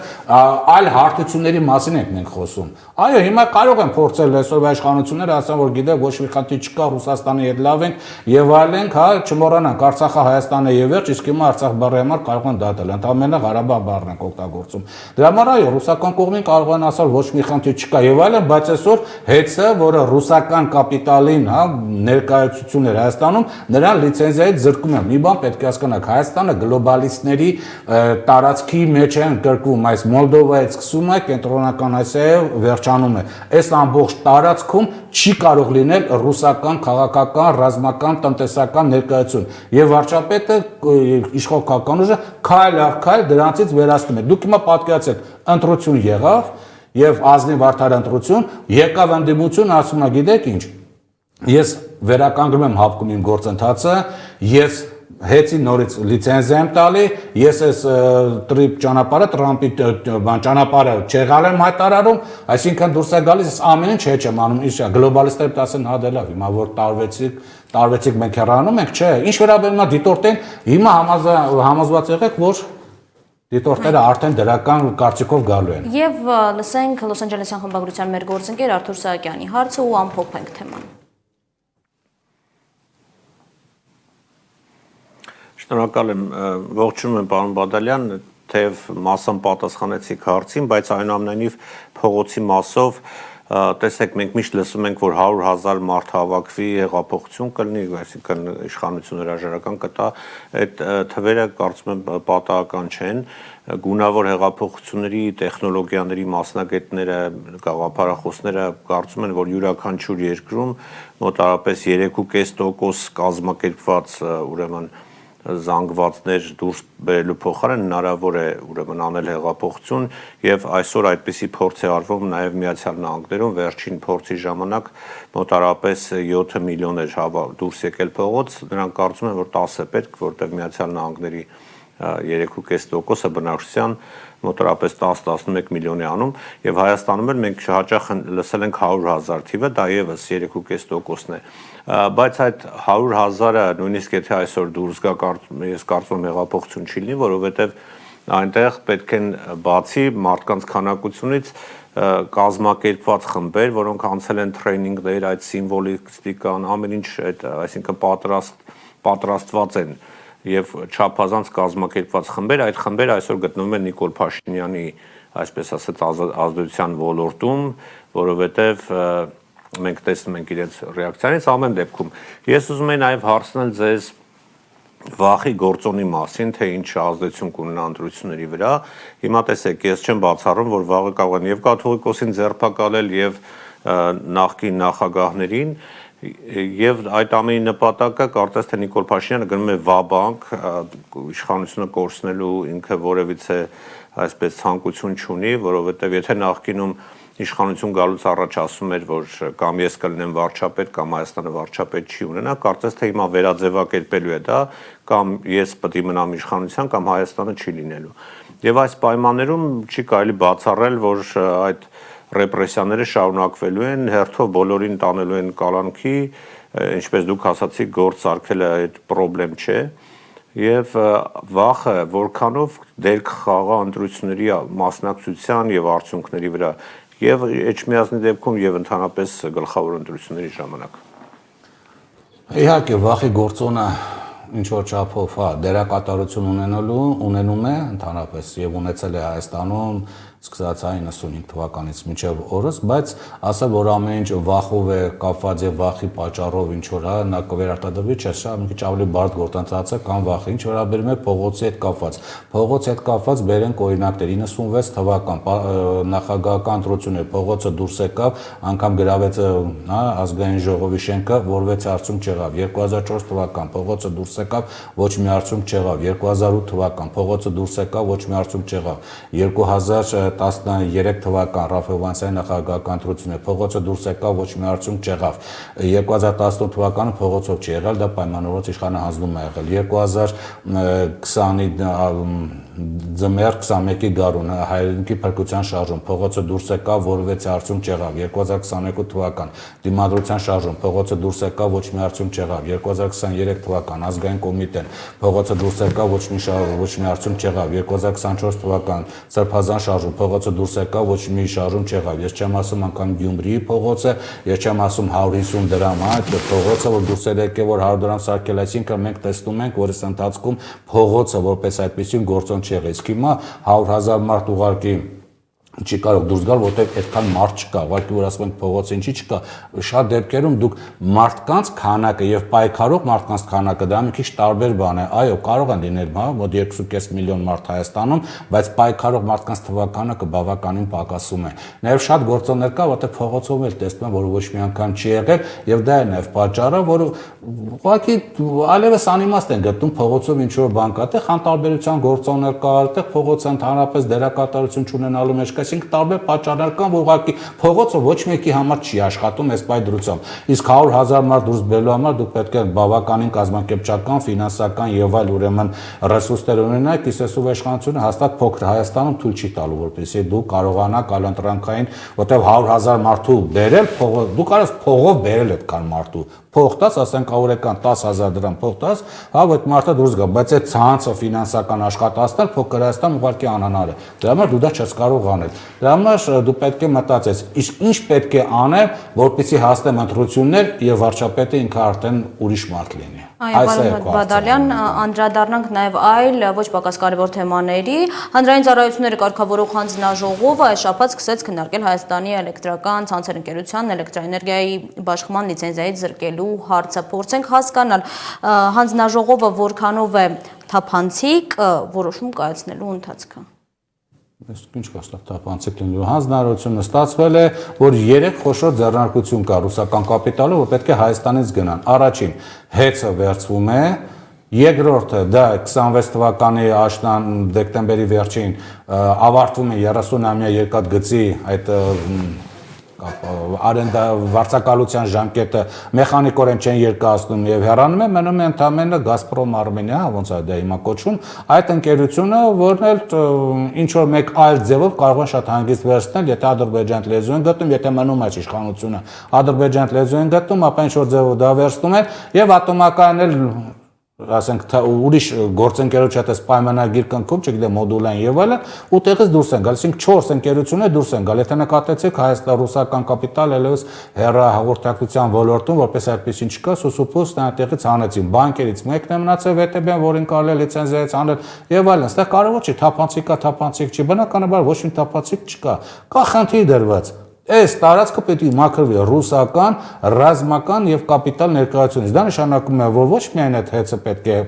այլ հարթությունների մասին ենք մենք խոսում։ Այո, հիմա կարող են փորձել այսօրվա իշխանությունները ասեն, որ գիտեք, ոչ մի խնդիր չկա, Ռուսաստանի հետ լավ ենք եւ այլենք, հա, չմոռանանք, Արցախը Հայաստանը եւ վերջ, իսկ հիմա Արցախ բառի համար կարող են դատել, ընդամենը Ղարաբաղ բառն են օգտագործում։ Դրա համար այո, ռուսական կողմին կարող են ասել ոչ մի խնդիր չկա եւ այլն, բայց այսօր հեծը, որը ռուսական կապիտալին, հա, ներկայացությունն էր Հայաստանում, նրան լիցենզիայից զրկում են։ Մի բան պետք է հասկանաք, Հայաստանը գլոբալիստների տարածքի մեջ է ընկրկվում, այս Մոլդովայից սկսում է, կենտրոնական Ասիայով վերջանում է։ Այս ամբողջ տարածքում չի կարող լինել ռուսական քաղաքական, ռազմական, տնտեսական ներկայություն։ Եվ վարչապետը իշխող քաղաքական ուժը քայլ առ քայլ դրանցից վերացնում է։ Դուք հիմա պատկերացրեք, ընտրություն եղավ եւ ազնիվ արդար ընտրություն, եկավ ընդդիմություն, ասում է, գիտեք ինչ, ես վերականգնում եմ հապկում իմ գործընթացը, ես հեծի նորից լիցենզիա եմ տալի, ես այս տրիպ ճանապարհը, Տրամպի ճանապարհը չեղալ եմ հայտարարում, այսինքն դուրս է գալիս, ես ամեն ինչ հետ եմ անում, ինչ գլոբալիստները ասեն, հա դե լավ, հիմա որ տարվեցիք մենք հեռանում ենք, չէ, ինչ վերաբերում է դիտորդին, հիմա համոզված եղեք, որ դիտորդները արդեն դրական կարծիքով գալու են։ Եվ լսենք Լոս Անջելեսյան խմբագրության մեր գործընկեր Արթուր Սահակյանի հարցը ու ամփոփենք թեման։ Շնորհակալ եմ, ողջունում եմ պարոն Բադալյան, թեև մասամբ պատասխանեցիք հարցին, բայց այնուամենայնիվ փողոցի մասով տեսեք, մենք միշտ լսում ենք, որ 100,000 մարդ հավաքվի, հեղափոխություն կլինի, այսինքն իշխանություն հրաժարական կտա, այդ թվերը կարծում եմ պատահական չեն, գունավոր հեղափոխությունների տեխնոլոգիաների մասնագետները, գաղափարախոսները կարծում են, որ յուրաքանչյուր երկրում մոտավորապես 3.5% կազմակերպված ուրեմն զանգվածներ դուրս բերելու փոխարեն հնարավոր է ուրեմն անել հեղափոխություն եւ այսօր այդպիսի փորձ է արվում նաեւ Միացյալ Նահանգներում վերջին փորձի ժամանակ մոտավորապես 7 միլիոն էր դուրս եկել փողոց նրանք կարծում են որ 10 է պետք որտեղ Միացյալ Նահանգների 3.5%-ը բնակչության մոտավորապես 10-11 միլիոն է անում եւ Հայաստանում էլ մենք հաճախ լսել ենք 100,000 թիվը դա եւս 3.5%-ն է բայց այդ 100,000-ը նույնիսկ եթե այսօր դուրս գա ես կարծում եմ հեղափոխություն չի լինի որովհետեւ այնտեղ պետք են բացի մարդկանց քանակությունից կազմակերպված խմբեր որոնք անցել են տրեյնինգներ այդ սիմվոլիստիկան ամեն ինչ այդ այսինքն պատրաստված են եւ չափազանց կազմակերպված խմբեր, այդ խմբերը այսօր գտնվում են Նիկոլ Փաշինյանի, այսպես ասած, ազդեցության ոլորտում, որովհետեւ մենք տեսնում ենք իրենց ռեակցիաներից ամեն դեպքում։ Ես ուզում եմ նաեւ հարցնել ձեզ վախի գործոնի մասին, թե ինչ ազդեցություն կունենա ընտրությունների վրա։ Հիմա տեսեք, ես չեմ բացառում, որ վաղը կարող են եւ կաթողիկոսին ձերբակալել եւ նախկին նախագահներին Եվ այդ ամենի նպատակը կարծես թե Նիկոլ Փաշինյանը գնում է վաբանկ իշխանությունը կորցնելու ինքը որևիցե այսպես ցանկություն չունի, որովհետև եթե նախկինում իշխանություն գալուց առաջ ասում էր, որ կամ ես կլինեմ վարչապետ, կամ Հայաստանը վարչապետ չի ունենա, կարծես թե հիմա վերաձևակերպելու է դա, կամ ես պետք է մնամ իշխանության, կամ Հայաստանը չի լինելու։ Եվ այս պայմաններում չի կարելի բացառել, որ այդ ռեպրեսիաները շարունակվելու են, հերթով բոլորին տանելու են կալանքի, ինչպես դուք ասացիք, գործ արկելը այդ խնդրեմ չէ, եւ վախը որքանով դեր կխաղա ընտրությունների մասնակցության եւ արդյունքների վրա եւ Էջմիածնի դեպքում եւ ընդհանրապես գլխավոր ընտրությունների ժամանակ։ Իհարկե վախի գործոնը ինչ որ չափով դերակատարություն ունենում է ընդհանրապես եւ ունեցել է Հայաստանում սկսած 95 թվականից մինչև օրս, բայց ասել որ ամեն ինչ վախով է կապված եւ վախի պատճառով ինչ որ նա կվերարտադրվի, չէ, սա մի քիչ ավելի բարդ գործընթաց է, կամ վախը ինչ որ վերաբերում է փողոցի հետ կապված։ Փողոցի հետ կապված բերենք օրինակներ 96 թվական նախագահական ընտրություններ փողոցը դուրս եկավ, անգամ գրավեց ազգային ժողովի շենքը, որվեց արդյունք չեղավ։ 2004 թվական փողոցը դուրս եկավ, ոչ մի արդյունք չեղավ։ 2008 թվական փողոցը դուրս եկավ, ոչ մի արդյունք չեղավ։ 2013 թվական Ռաֆայել Հովհաննիսյանի նախագահական ընտրությունները փողոցը դուրս եկավ, ոչ մի արդյունք չեղավ։ 2018 թվականը փողոցով չի եղել, դա պայմանավորված իշխանահանձնում է եղել։ 2020-ի ձմեռ 21-ի գարուն հայրենիքի փրկության շարժում փողոցը դուրս եկավ, որևէ արդյունք չեղավ։ 2022 թվական դիմադրության շարժում փողոցը դուրս եկավ, ոչ մի արդյունք չեղավ։ 2023 թվական ազգային կոմիտեն փողոցը դուրս եկավ, ոչ մի արդյունք չեղավ։ 2024 թվական Սրբազան շարժում փողոցը դուրս եկավ, ոչ մի շարժում չեղավ։ Ես չեմ ասում անգամ Գյումրիի փողոցը, ես չեմ ասում 150 դրամ, այդ փողոցը որ դուրս եկավ, որ 100 դրամ սարքել, այսինքն մենք տեսնում ենք, որ այս ընթացքում փողոցը որպես այդպեսին գործոն չեղավ։ Իսկ հիմա 100,000 մարդ ուղարկի չի կարող դուրս գալ, որտեղ այդքան մարդ չկա, ուղղակի որ ասում ենք փողոցը ինչի չկա, շատ դեպքերում դուք մարդկանց քանակը եւ պայքարող մարդկանց քանակը դա մի քիչ տարբեր բան է, այո, կարող են լինել, մոտ 2.5 միլիոն մարդ Հայաստանում, բայց պայքարող մարդկանց թվականը բավականին պակասում է։ Նաեւ շատ գործոններ կա, որտեղ փողոցով էլ տեսնում են, որ ոչ մի անգամ չի եղել, եւ դա է նաեւ պատճառը, որ ուղղակի այլևս անիմաստ են գտնում փողոցով ինչ որ բան կա, այդտեղ անտարբերության գործոններ կա, այդտեղ փողոցը ընդհանրապես դերակատարություն չունենալու մեջ այսինքն տարբեր պատճառներ կան, որ ուղղակի փողոցը ոչ մեկի համար չի աշխատում այս պայդրությամբ։ Իսկ 100,000 մարդ դուրս բերելու համար դուք պետք է բավականին կազմակերպչական, ֆինանսական եւ այլ ուրեմն ռեսուրսներ ունենաք, իսկ իշխանությունը հաստատ փոքր Հայաստանում թույլ չի տալու, որպեսզի դու կարողանաք ալընտրանքային, որտեղ 100,000 մարդու բերել, դու կարող ես փողով բերել այդքան մարդու։ Փող տաս, ասենք օրական 10,000 դրամ փող տաս, այդ մարդը դուրս գա, բայց այդ ցանցը ֆինանսական աշխատացնել փոքր Հայաստան ուղղակի անհնար է։ Դրա համար դու դա չես կարող անել։ Դրա համար դու պետք է մտածես, իսկ ինչ պետք է անեմ, որպեսզի հասնեմ ընտրություններ եւ վարչապետը ինքը արդեն ուրիշ մարդ լինի։ Այո, պարոն Բադալյան, անդրադառնանք նաև այլ ոչ պակաս կարևոր թեմաների։ Հանրային ծառայությունների կարգավորող հանձնաժողովը այս շաբաթ սկսեց քննարկել Հայաստանի էլեկտրական ցանցեր ընկերության էլեկտրաէներգիայի բաշխման լիցենզիայից զրկելու հարցը։ Փորձենք հասկանալ հանձնաժողովը որքանով է թափանցիկ որոշում կայացնելու ընթացքը։ Ես ինչ կստա թափանցիկ լինելու հանձնարարությունը ստացվել է, որ 3 խոշոր ձեռնարկություն կա ռուսական կապիտալով, որ պետք է Հայաստանից գնան։ Առաջին հեծը վերցվում է, երկրորդը դա 26 թվականի աշնան դեկտեմբերի վերջին ավարտվում է 30-ամյա երկաթգծի այդ արենդա վարձակալության ժամկետը մեխանիկորեն չեն երկարացնում եւ հեռանում է, մնում է ընդամենը Գազպրոմ Արմենիա, ոնց է դա հիմա կոչվում, այդ ընկերությունը, որն էլ ինչ որ մեկ այլ ձևով կարող են շատ հանգիստ վերցնել, եթե ադրբեջան լեզու են գտնում, եթե մնում է իշխանությունը ադրբեջան լեզու են գտնում, ապա ինչ որ ձևով դա վերցնում են եւ ատոմական էլ ասենք ուրիշ գործընկերոջ հետ պայմանագիր կնքում, չգիտեմ մոդուլային եւ այլն, ու տեղից դուրս են գալ, այսինքն 4 ընկերություններ դուրս են գալ։ Եթե նկատեցիք հայաստան-ռուսական կապիտալ ելևս հեռահաղորդակցության ոլորտում, որպես այդպեսին չկա, սուսուփուս տեղից հանեցին, բանկերից մեկն է մնացել VTB-ն, որին կարելի է լիցենզիայից անել եւ այլն։ Այստեղ կարևոր չի թափանցիկ չի, բնականաբար ոչ մի թափանցիկ չկա։ Կա խնդիր դրված։ Այս տարածքը պետք է մաքրվի ռուսական, ռազմական եւ կապիտալ ներկայությունից։ Դա նշանակում է, որ ոչ միայն այդ հեծը պետք է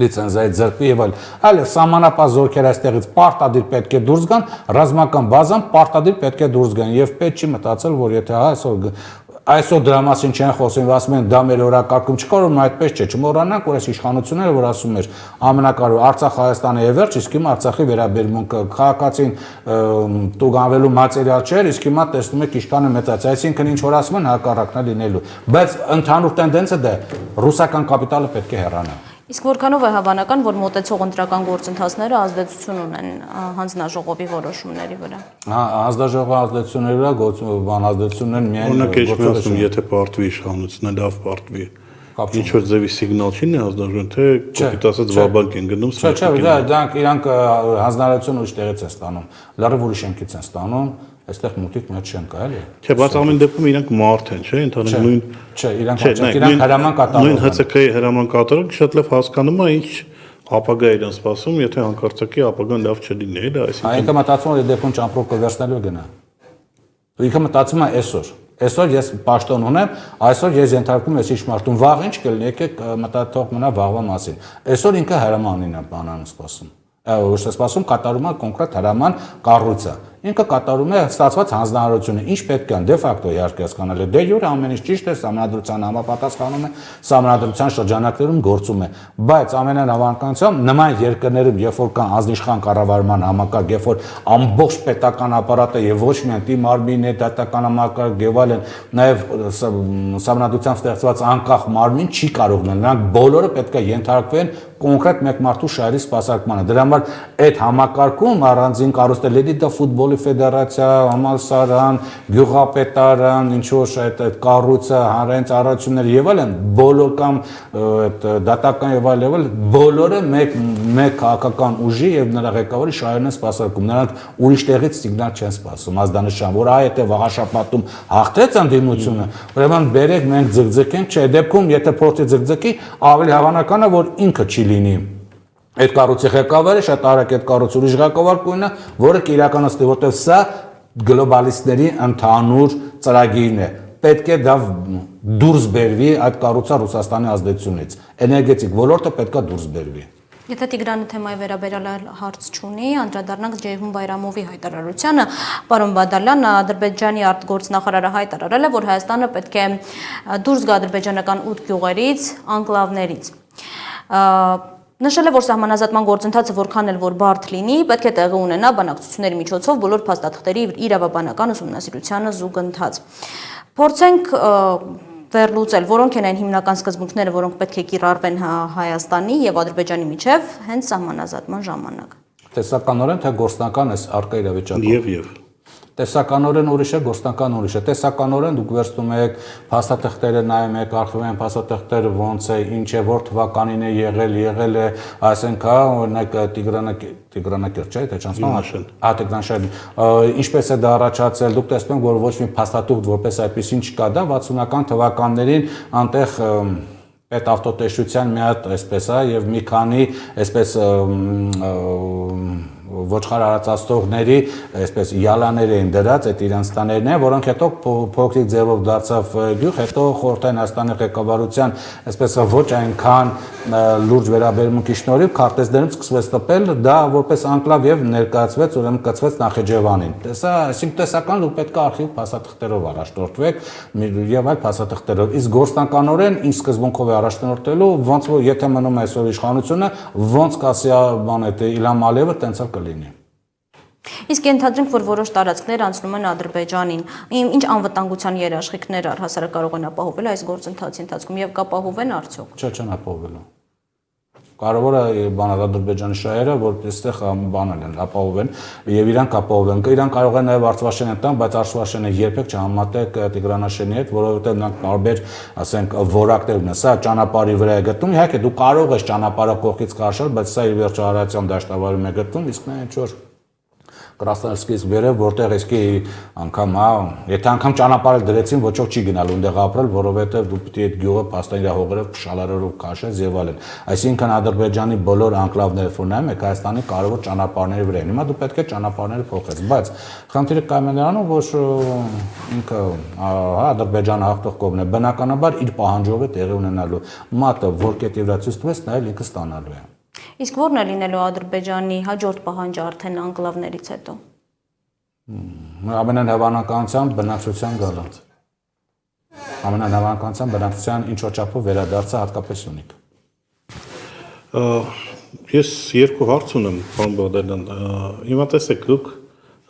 լիցենզիայից զրկվի եւ այլ սահմանապահ զորքեր այստեղից պարտադիր պետք է դուրս գան, ռազմական բազան պարտադիր պետք է դուրս գան եւ պետք չի մտածել, որ եթե այսօր դրա մասին չեն խոսում, ասում են դա մեր օրակարգում չկա, որ այդպես չէ, չմոռանանք, որ այս իշխանությունները որ ասում էր ամենակարևոր Արցախ Հայաստանը եւ վերջ, իսկ հիմա Արցախի վերաբերմունքը քաղաքացին տուգանվելու մատերիալ չէր, իսկ հիմա տեսնում եք իշխանը մեծացած, այսինքն ինչ որ ասում են հակառակն է լինելու, բայց ընդհանուր տենդենսը դա ռուսական կապիտալը պետք է հեռանա։ Իսկ որքանով է հավանական, որ մոտեցող ընտրական գործընթացները ազդեցություն ունեն հանձնաժողովի որոշումների վրա։ Հանձնաժողովի ազդեցությունների վրա ազդեցություն ունեն միայն Օրինակ ինչպես ասում, եթե պարտվի իշխանությունը, լավ պարտվի, ինչ որ ձևի սիգնալ չի ազդարժան, թե կոպիտ ասած վաբանկ են գնում, Չէ, դրանք իրանք հանձնարարություն ուրիշ տեղից են ստանում, լրիվ ուրիշ շենքից են ստանում, այստեղ մուտիկ մեջ չեն կա, էլի։ Չէ, բայց ամեն դեպքում իրանք մարդ են, չէ՞, ընդհանուր նույն Չէ, իրանք հրաման կատարում նույն ՀՑԿ-ի հրաման կատարում շատ լավ հասկանում է ինչ ապագա իրեն սպասում, եթե հանկարծակի ապագան լավ չլինի, էլի, Այնքը մտածում է դեպքում ճամպրոկը վերցնելու գնա։ Ինքը մտածում է այսօր ես պաշտոն ունեմ, այսօր ես ենթարկում եմ ինչ մարդուն վաղ ինչ կլինի, եկեք մտածող մնա վաղվա մասին։ Այսօր ինքը հրամանին է բանան սպասում։ Ոչ թե սպասում կատարում է կոնկրետ հրաման կառույցը։ Ինքը կատարում է ստացված հանձնարարությունը, ինչ պետք է դե ֆակտո իհարկե հասկանալի։ Դե յուրը ամեն ինչ ճիշտ է, սահմանադրության համապատասխանում է, սահմանադրության շրջանակներում գործում է, բայց ամենահավանականությամբ նման երկրներում, երբ որ կան ազնիշխան կառավարման համակարգ, երբ որ ամբողջ պետական ապարատը եւ ոչ միայն դի մարմինն է, դատական համակարգ եւ այլն, նաեւ սահմանադրությամբ ստեղծված անկախ մարմին չի կարող լինել, նրանք բոլորը պետք է ենթարկվեն կոնկրետ մեկ մարդու շահերի սպասարկմանը։ Դրա համար այդ համակարգում առանձին կառույցների դա ֆուտբոլի ֆեդերացիա, համալսարան, գյուղապետարան, ինչ որ այդ կառույցը, հանրային ծառայությունները եւ այլն, բոլոր կամ այդ դատական եւ այլն, բոլորը մեկ քաղաքական ուժի եւ նրա ղեկավարի շահերն են սպասարկում։ Նրանք ուրիշ տեղից սիգնալ չեն սպասում, ազդանշան, որ այ եթե վաղաշապատում հաղթեց անդիմությունը, ուրեմն բերեք մենք ձգձգենք, չէ, դեպքում եթե փորձի ձգձգի, ավելի հավանական է, որ ինքը չի լինի այդ կառույցի ղեկավարը, շատ արագ այդ կառույցի ուրիշ ղեկավար կունենա, որը կիրականացնի, որտեղ սա գլոբալիստների ընդհանուր ծրագիրն է։ Պետք է դա դուրս բերվի այդ կառույցը Ռուսաստանի ազդեցությունից։ Էներգետիկ ոլորտը պետք է դուրս բերվի։ Եթե Տիգրանը թեմայի վերաբերյալ հարց չունի, անդրադառնանք Ջեյհուն Բայրամովի հայտարարությանը, պարոն Բադալյան, Ադրբեջանի արտգործնախարարը հայտարարել է, որ Հայաստանը պետք է դուրս գա ադրբեջանական 8 գյուղերից, անկլավներից։ Նշել է, որ սահմանազատման գործընթացը որքան էլ որ բարդ լինի, պետք է տեղի ունենա բանակցությունների միջոցով բոլոր փաստաթղթերի իրավաբանական ուսումնասիրությանը զուգընթաց։ Փորձենք վերլուծել, որոնք են այն հիմնական սկզբունքները, որոնք պետք է կիրառվեն Հայաստանի եւ Ադրբեջանի միջև հենց սահմանազատման ժամանակ։ Տեսականորեն թե գործնական է արկա իրավիճակում։ Եվ Տեսականորեն ուրիշ է, գործնական ուրիշ է։ Տեսականորեն դուք վերցնում եք փաստաթղթերը նայում եք, արխիվային փաստաթղթերը ոնց է, ինչ է, որ թվականին է եղել է, ասենք, օրինակ Տիգրանակերտ, չէ՞, թե չանցնում։ Տիգրանշահին։ Ինչպես է դա առաջացել, դուք տեսնում եք, որ ոչ մի փաստաթուղթ որպես այդպեսին չկա, դա 60-ական թվականներին անտեղ պետավտոտեսչության մի հատ այսպես է եւ մի քանի այսպես ոչխար արածածողների այսպես յալաներ էին դրած այդ իրանցիներն են, որոնք հետո փոքրիկ ձևով դարձավ գյուղ, հետո խորհրդային Հայաստանի ղեկավարության այսպես ոչ այնքան լուրջ վերաբերմունքի շնորհիվ քարտեզներում սկսվեց տպել, դա որպես անկլավ եւ ներկայացվեց, ուրեմն կցվեց Նախեջևանին։ Տեսա, այսինքն տեսական դուք պետք է արխիվ փաստաթղթերով առաջնորդվեք եւ այլ փաստաթղթերով։ Իսկ գործնականորեն ինչ սկզբունքով է առաջնորդելու, ոնց որ եթե մնում է այսօր իշխանությունը, ոնց կասի բան այդ Իլհամ Ալիևը տենց լինի։ Իսկ ենթադրենք, որ որոշ տարածքներ անցնում են Ադրբեջանին, ինչ անվտանգության երաշխիքներ առհասարակ կարող են ապահովել այս գործընթացի ընթացքում եւ կապահովեն արդյոք։ Չէ, չեն ապահովելու։ Կարևորը բանալ Ադրբեջանի շահերը, որ այստեղ բանել են, ապահովեն եւ իրանք ապահովեն։ Իրանք կարող են նաեւ Արցախաշեն տան, բայց Արցախաշենը երբեք չհամատեք Տիգրանաշենի հետ, որովհետեւ նրանք տարբեր, ասենք, որակներ ունեն։ Սա ճանապարհի վրա է գտնվում, իհարկե դու կարող ես ճանապարհը կողքից քաշել, բայց սա իր վերջո հարացիան դաշտավարում է գտնվում, իսկ նա ինչ որ Կրասնոդարսկից վերև, որտեղ իսկի անգամ, եթե անգամ ճանապարհը դրեցին, ոչ ոք չի գնալ ունդեղ ապրել, որովհետև դու պիտի այդ գյուղը փաստային իր հողերով շալարերով քաշես եւ այլն։ Այսինքն Ադրբեջանի բոլոր անկլավները ֆոնայում եք Հայաստանի կարևոր ճանապարհների վրա են։ Հիմա դու պետք է ճանապարհները փոխես, բայց խնդիրը կայանում է նրանում, որ ինքը Ադրբեջանը հաղթող կողմն է, բնականաբար իր պահանջով է տեղի ունենալու։ Մատը, որ կետի վրա ցույց տվես, նայել ինքը ստանալու է։ Իսկ ո՞րն է լինելու Ադրբեջանի հաջորդ պահանջը արդեն անկլավներից հետո։ Ամենահավանականությամբ բնակչության գալը։ Ամենահավանականությամբ բնակչության ինչ-որ չափով վերադարձը հատկապես ունիկ։ Ես երկու հարց ունեմ, պարոն Բադալյան։ Հիմա տեսեք, դուք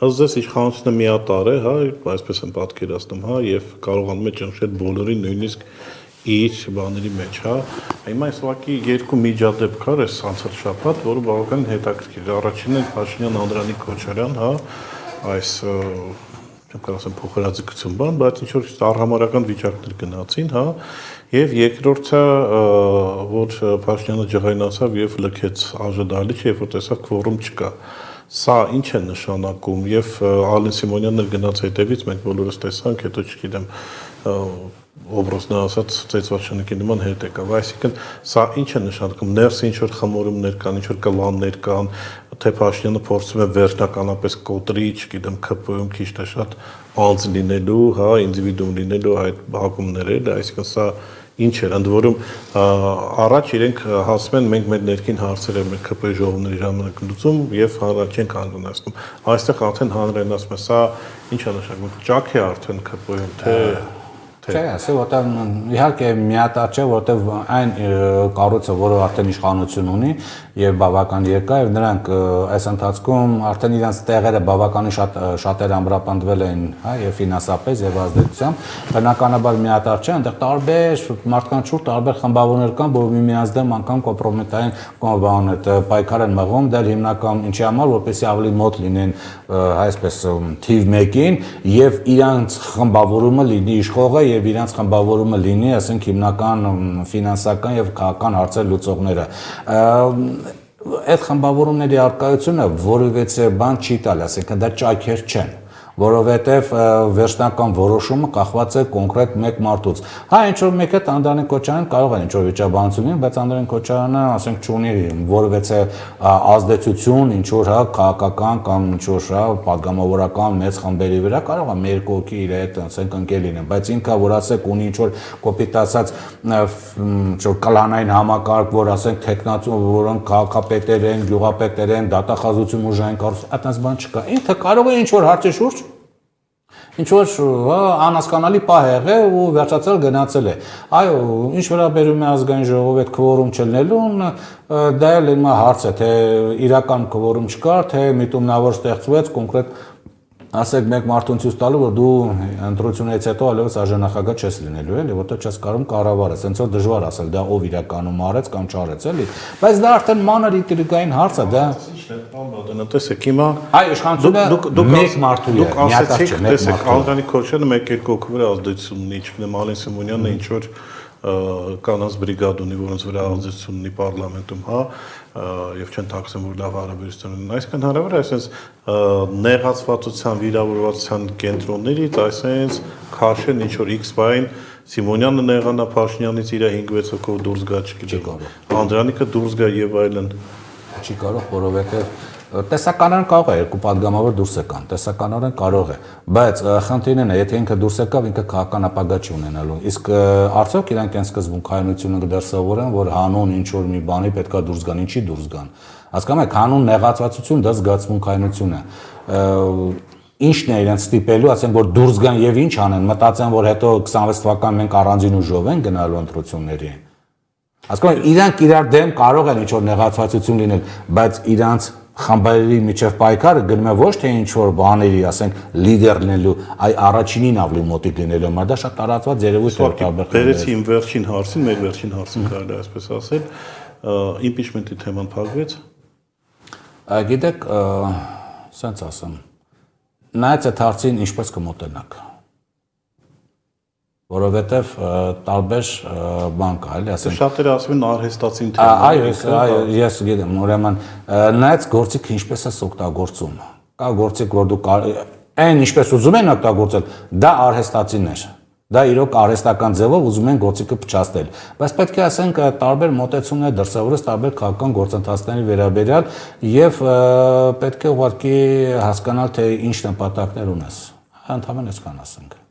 հազես իշխանությունը միատար է, հա, այսպես եմ պատկերացնում, հա, եւ կարողանում է ճնշել բոլորին, նույնիսկ իր բաների մեջ, հա։ Հիմա այս ուղղակի երկու միջադեպ կար այս անցած շաբաթ, որը բավականին հետաքրքիր է։ Առաջինն է Փաշինյան Անդրանիկ Քոչարյան, հա, այս չեմ կարող ասեմ փոխհրաձգություն բան, բայց ինչ որ արհամարական վիճակներ գնացին, հա, եւ երկրորդը որ Փաշինյանը ջղայնացավ եւ լքեց ԱԺ-դահլիճը, երբ որ տեսավ քվորում չկա։ Սա ինչ է նշանակում եւ Ալեն Սիմոնյանն էլ գնաց հետևից, մենք բոլորս տեսանք, հետո չգիտեմ օբրոսն ասած ծեծվաչնիկի նման հետ եկավ, այսինքն սա ինչ է նշանակում, ներսը ինչ որ խմորումներ կան, ինչ որ կլաններ կան, թե Փաշինյանը փորձում է վերջնականապես կոտրի, չգիտեմ, ԿՊ-ում քիչ թե շատ անձ լինելու, հա, ինդիվիդուում լինելու այդ հակումները, այսինքն սա ինչ էր, ընդ որում առաջ իրենք հասնում են մենք մեր ներքին հարցերը մեր ԿՊ ժողովների ժամանակ լուծում եւ չենք հանդուրժում։ Այստեղ արդեն հանրայնացում է, սա ինչ է նշանակում, ճաք է արդեն ԿՊ-ում, թե Չէ, ասել որտեղ իհարկե միատար չէ, որտեղ այն կառույցը, որը արդեն իշխանություն ունի եւ բավական երկար, եւ նրանք այս ընթացքում արդեն իրենց տեղերը բավականին շատերը ամրապնդվել են, հա, եւ ֆինանսապես եւ ազդեցությամբ, բնականաբար միատար չէ, այնտեղ տարբեր մարդկանց շուրջ տարբեր խմբավորներ կան, որ միմյանց դեմ անգամ կոմպրոմիտային բան այդ պայքար են մղում, դա հիմնական ինչի համար, որպեսզի ավելի մոտ լինեն, այսպես թիվ 1-ին եւ իրանց խմբավորումը լինի իշխողը եւ իրենց խմբավորումը լինի, ասենք հիմնական ֆինանսական եւ քաղաքական հարցեր լուծողները։ Այդ խմբավորումների արկայությունը որևէ բան չի տալ, ասենք դա ճաքեր չեն, որովհետև վերջնական որոշումը կախված է կոնկրետ մեկ մարդուց։ Հա, ինչ որ մեկը Անդրանիկ Քոչարյանն կարող է ինչ որ վիճաբանություն լինի, բայց Անդրանիկ Քոչարյանը, ասենք, չունի որևէ ազդեցություն, ինչ որ հա քաղաքական կամ ինչ որ հա պատգամավորական մեծ խմբերի վրա կարող է մեր կողքի իր հետ, ասենք, ընկել լինեն, բայց ինքը որ ասեք ունի ինչ որ կոպիտ ասած ինչ որ կլանային համակարգ, որ ասենք տեխնացու, որոնք քաղաքապետեր են, գյուղապետեր են, դատախազություն ուժային կառույց, այդպես բան չկա։ Ինքը կարող է ինչ որ հարցի շուրջ ինչ որ անհասկանալի պահ եղել ու վերջացել գնացել է։ Այո, ինչ վերաբերում է ազգային ժողովի այդ քվորում չլինելուն, դա էլ հիմա հարց է, թե իրական քվորում չկար, թե միտումնավոր ստեղծվեց կոնկրետ ասեք մեկ մարդուն ցույց տալու, որ դու ընտրությունից հետո այլևս ԱԺ-նախագահ չես լինելու, էլի, որտեղ չես կարող կառավարել, ասենց որ դժվար ասել, դա ով իրականում արեց կամ չարեց, էլի, բայց դա արդեն մանր ինտրիգային հարց է, դա Ինչն է, բան բադենա, տեսեք, հիմա այ իշխանությունը մեկ մարդու է, միատար չէ, մեկ տեսեք, մարդու։ Անդրանիկ Քոչարյանը մեկ երկու հոգու վրա ազդեցություն ունի, չգիտեմ, Ալեն Սիմոնյանը ինչ որ կանանց բրիգադ ունի, որոնց վրա ազդեցություն ունի պարլամենտում, հա, եւ չեն ཐակսեմ որ լավ հարաբերություն ունեն։ Այսքան հնարավոր է, այսպես նեղացվածության, վիրավորվածության կենտրոններից, այսպես քաշեն ինչ որ X բային Սիմոնյանը նեղանա Փաշինյանից իր 5-6 հոգով դուրս գա, չգիտեմ։ Անդրանիկը դուրս գա եւ այլն։ Չի կարող, որովհետև տեսականորեն կարող է երկու падգամավոր դուրս եկան, տեսականորեն կարող է, բայց խնդիրն է, եթե ինքը դուրս եկավ, ինքը քաղաքական ապագա չի ունենալու։ Իսկ արդյոք իրանք այն սկզբունքայնությունը դրսևորեն, որ հանուն ինչ որ մի բանի պետքա դուրս գան, ինչի դուրս գան։ Հասկանում եք, հանուն նեղացվածություն դա զգացմունքայնություն է։ Ինչն է իրենց ստիպելու, ասենք որ դուրս գան եւ ինչ անեն, մտածեն որ հետո 26 թվական մենք առանձին ուժով են գնալու ընտրությունների։ Հասկանում եք, իրանք իրար դեմ կարող են ինչ որ նեղացվածություն լինել, բայց իրանք խմբերի միջև պայքարը գնում է ոչ թե ինչ որ բաների, ասենք լիդեր լինելու, այ առաջինին ավելի մոտիկ լինելու համար, դա շատ տարածված երևույթ է տարբեր։ Բերեցի իմ վերջին հարցին, մեր վերջին հարցին կարելի է այսպես ասել, impeachment-ի թեման փակվեց։ Գիտեք, սենց ասեմ, նայած այդ հարցին ինչպես կմոտենաք, որովհետև տարբեր բան կա, էլի, ասենք Շատերը ասում են արհեստացին թեման։ Այո, ես գիտեմ, ուրեմն նայած գործիքը ինչպես է օգտագործում։ Կա գործիք, որ դու այն ինչպես ուզում են օգտագործել, դա արհեստացիներ։ Դա իրոք արհեստական ձևով ուզում են գործիքը փչացնել, բայց պետք է ասենք տարբեր մոտեցումներ դրսևորես տարբեր քաղաքական գործընթացների վերաբերյալ եւ պետք է ուղղակի հասկանալ թե ինչ նպատակներ ունես։ Ընդհանրապես այսքան ասենք։